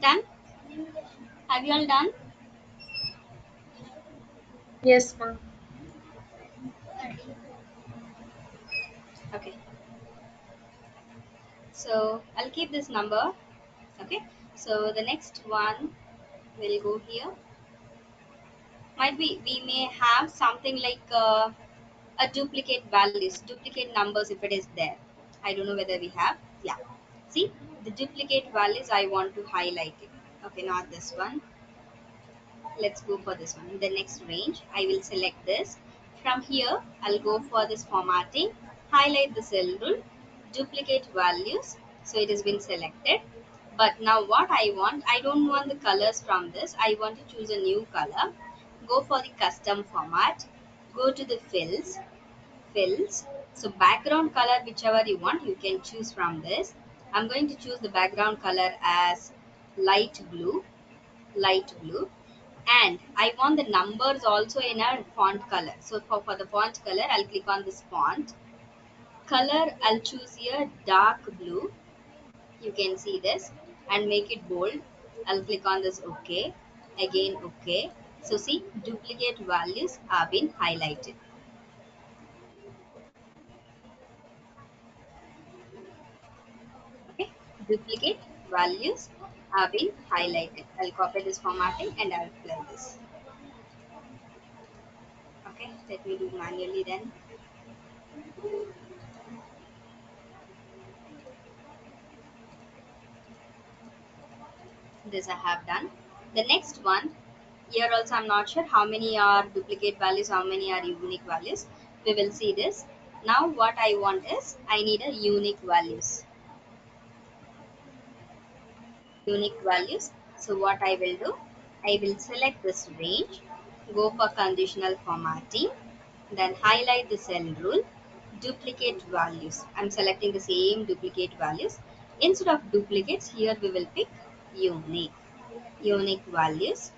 Speaker 2: Done? Have you all done?
Speaker 3: Yes, ma'am.
Speaker 2: Okay. So I'll keep this number. Okay. So the next one will go here. Might be we may have something like a duplicate values, duplicate numbers if it is there. I don't know whether we have. Yeah. See the duplicate values. I want to highlight it. Okay, not this one. Let's go for this one. The next range, I will select this. From here, I'll go for this formatting, highlight the cell rule, duplicate values. So it has been selected. But now what I don't want the colors from this. I want to choose a new color. Go for the custom format. Go to the fills. So background color, whichever you want, you can choose from this. I'm going to choose the background color as light blue, light blue, and I want the numbers also in a font color. So for the font color, I'll click on this font color. I'll choose here dark blue. You can see this and make it bold. I'll click on this OK. Again OK. So see, duplicate values have been highlighted. Okay, duplicate values have been highlighted. I'll copy this formatting and I'll apply this. Okay, let me do manually then. This I have done. The next one, here also I'm not sure how many are duplicate values, how many are unique values. We will see this. Now what I want is I need a unique values. Unique values. So what I will do, I will select this range, go for conditional formatting, then highlight the cell rule, duplicate values. I'm selecting the same duplicate values. Instead of duplicates, here we will pick unique values,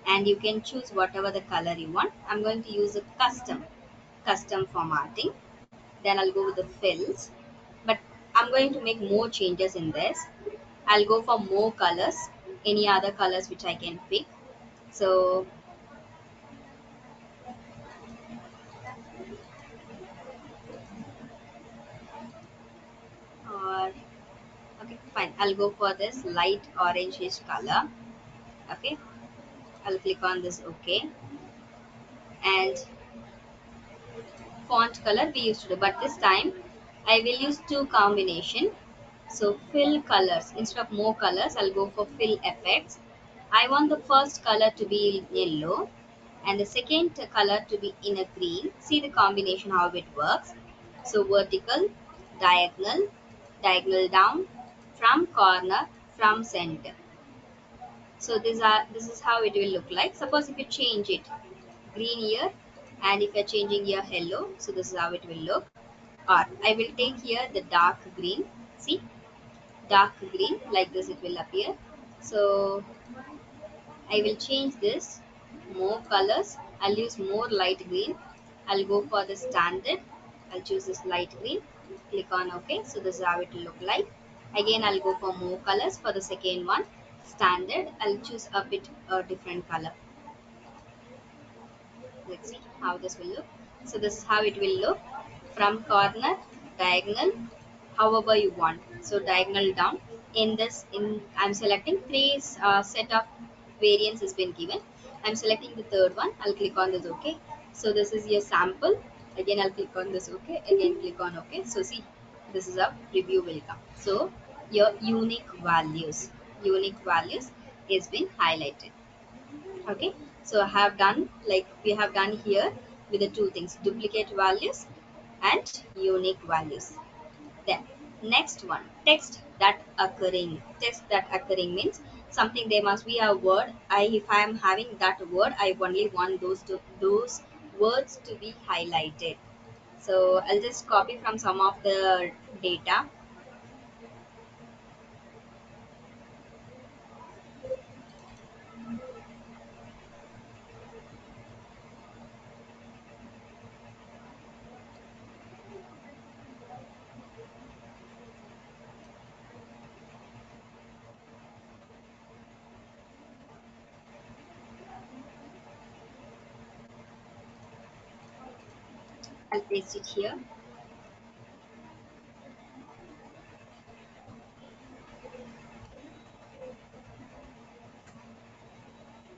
Speaker 2: and you can choose whatever the color you want. I'm going to use a custom formatting. Then I'll go with the fills, but I'm going to make more changes in this. I'll go for more colors, any other colors which I can pick. So or okay, fine, I'll go for this light orangish color. Okay, I'll click on this OK. And font color we used to do, but this time I will use two combination. So fill colors, instead of more colors, I'll go for fill effects. I want the first color to be yellow and the second color to be in a green. See the combination how it works. So vertical, diagonal, diagonal down, from corner, from center. So this is how it will look like. Suppose if you change it green here, and if you're changing here yellow, so this is how it will look. Or I will take here the dark green. See, dark green, like this it will appear. So I will change this more colors. I'll use more light green. I'll go for the standard. I'll choose this light green. Click on OK. So this is how it will look like. Again, I'll go for more colors for the second one. Standard. I'll choose a bit different color. Let's see how this will look. So this is how it will look from corner, diagonal, however you want. So diagonal down. In this, in I'm selecting three set of variants has been given. I'm selecting the third one. I'll click on this OK. So this is your sample. Again, I'll click on this OK. Again, click on OK. So see, this is a preview will come. So your unique values is been highlighted. Okay, so I have done like we have done here with the two things, duplicate values and unique values. Then next one, text that occurring means something, there must be a word. If I am having that word, I only want those words to be highlighted. So I'll just copy from some of the data. I'll paste it here.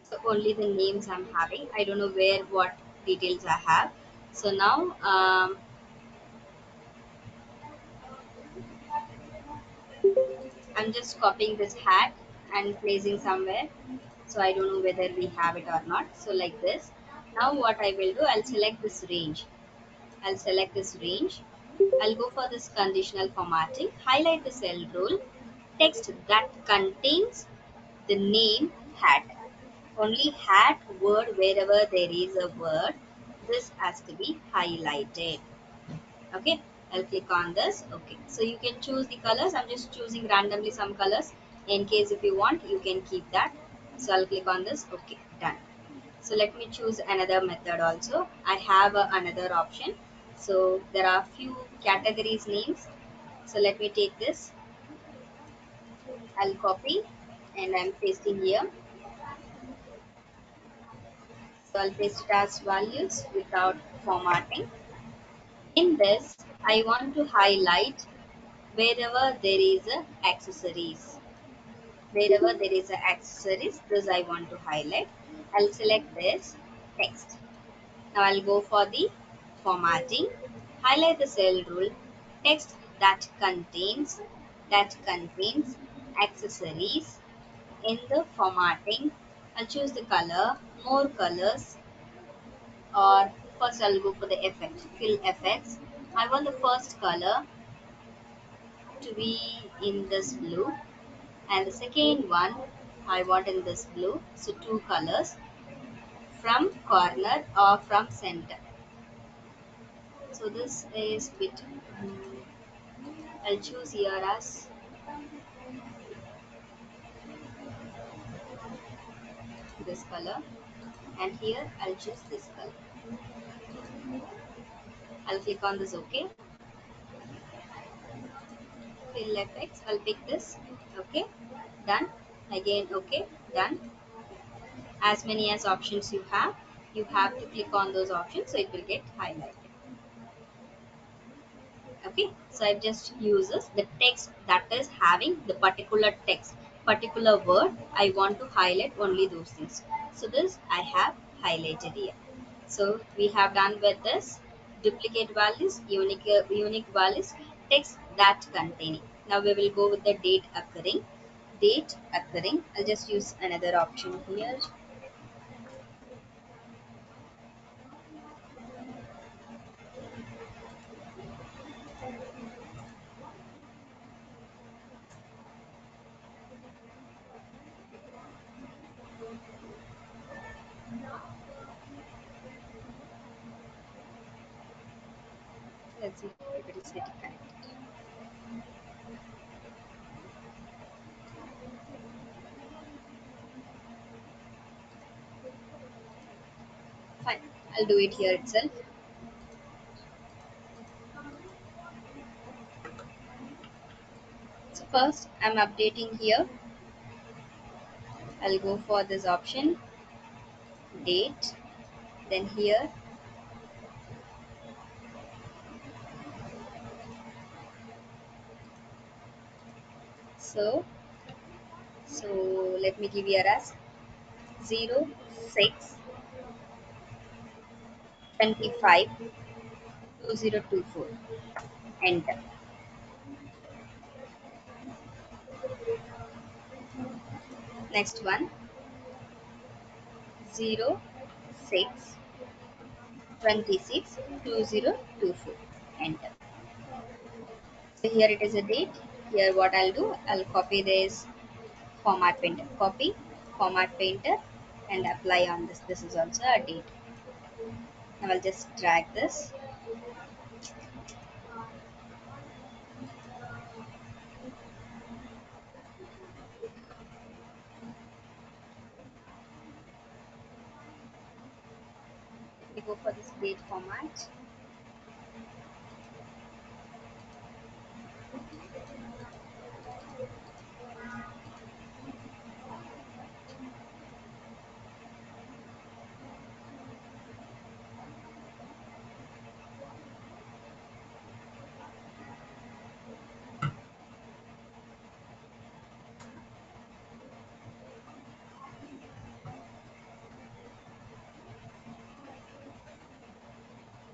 Speaker 2: So only the names I'm having. I don't know where what details I have. So now I'm just copying this hat and placing somewhere. So I don't know whether we have it or not. So like this. Now what I will do, I'll select this range. I'll select this range. I'll go for this conditional formatting. Highlight the cell rule. Text that contains the name hat. Only hat word wherever there is a word. This has to be highlighted. Okay, I'll click on this. Okay, so you can choose the colors. I'm just choosing randomly some colors. In case if you want, you can keep that. So I'll click on this. Okay, done. So let me choose another method also. I have another option. So there are few categories names. So let me take this. I'll copy and I'm pasting here. So I'll paste it as values without formatting. In this, I want to highlight wherever there is a accessories. Wherever there is a accessories, this I want to highlight. I'll select this text. Now I'll go for the formatting. Highlight the cell rule. Text that contains accessories. In the formatting, I'll choose the color, more colors, or first I'll go for the effect, fill effects. I want the first color to be in this blue, and the second one I want in this blue. So two colors from corner or from center. So this is bit. I'll choose here as this color, and here I'll choose this color. I'll click on this OK. Fill effects. I'll pick this. OK. Done. Again OK. Done. As many as options you have to click on those options so it will get highlighted. Okay, so I just uses the text that is having the particular word. I want to highlight only those things. So this I have highlighted here. So we have done with this duplicate values, unique values, text that containing. Now we will go with the date occurring. I'll just use another option here. Let's see if it is getting connected. Fine, I'll do it here itself. So first I'm updating here. I'll go for this option, date, then here so let me give here as 06 25 2024. Enter. Next one, 06 26 2024. Enter. So here it is a date. Here what I'll do, I'll copy this format painter, copy format painter, and apply on this. This is also a date. Now I'll just drag this. We go for this date format.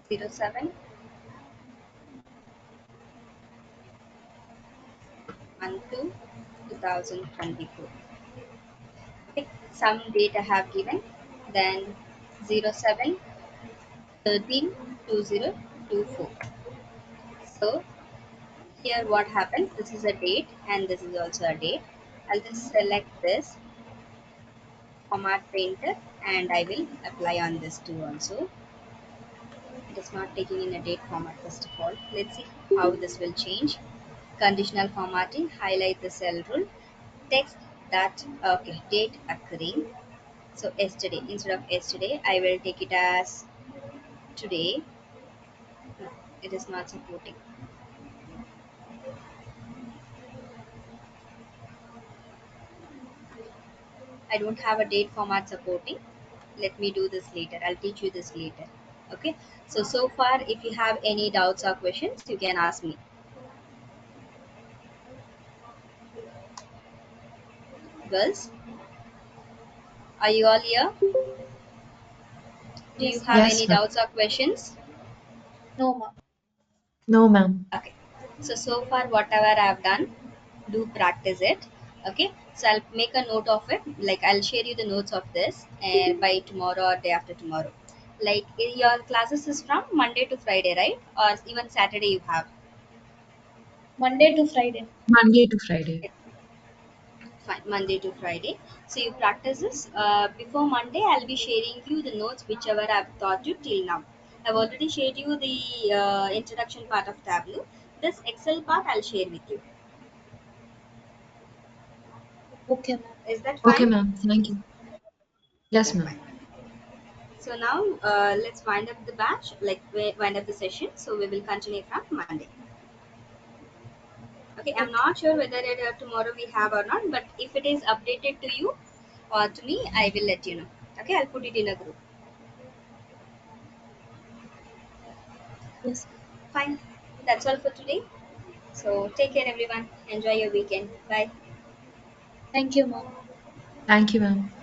Speaker 2: 07 12 2024. Okay, some date I have given, then 07 13 2024. So here what happens, this is a date and this is also a date. I'll just select this format painter and I will apply on this too also. It is not taking in a date format first of all. Let's see how this will change. Conditional formatting, highlight the cell rule, text that, okay, date occurring. So yesterday, instead of yesterday, I will take it as today. No, it is not supporting. I don't have a date format supporting. Let me do this later. I'll teach you this later. Okay. So far, if you have any doubts or questions, you can ask me. Girls, are you all here? Do you
Speaker 3: Yes,
Speaker 2: have
Speaker 3: ma'am.
Speaker 2: any
Speaker 4: Yes, ma'am.
Speaker 2: doubts or questions?
Speaker 3: No, ma'am.
Speaker 4: No, ma'am.
Speaker 2: Okay. So far, whatever I've done, do practice it. Okay. So I'll make a note of it. Like I'll share you the notes of this and by tomorrow or day after tomorrow. Like your classes is from Monday to Friday, right? Or even Saturday you have.
Speaker 3: Monday to Friday.
Speaker 4: Monday to Friday.
Speaker 2: Fine, Monday to Friday. So you practice this. Before Monday, I'll be sharing you the notes whichever I've taught you till now. I've already shared you the introduction part of Tableau. This Excel part I'll share with you.
Speaker 3: Okay, ma'am.
Speaker 2: Is that
Speaker 4: Okay,
Speaker 2: fine?
Speaker 4: ma'am. Thank you.
Speaker 2: Yeah,
Speaker 4: Yes,
Speaker 2: fine.
Speaker 4: ma'am.
Speaker 2: So now let's wind up the batch, like wind up the session. So we will continue from Monday. Okay, I'm
Speaker 3: Okay.
Speaker 2: not sure whether tomorrow we have or not, but if it is updated to you or to me, I will let you know. Okay, I'll put it in a group.
Speaker 3: Yes.
Speaker 2: Fine. That's all for today. So take care, everyone. Enjoy your weekend. Bye.
Speaker 3: Thank you, ma'am.
Speaker 4: Thank you, ma'am.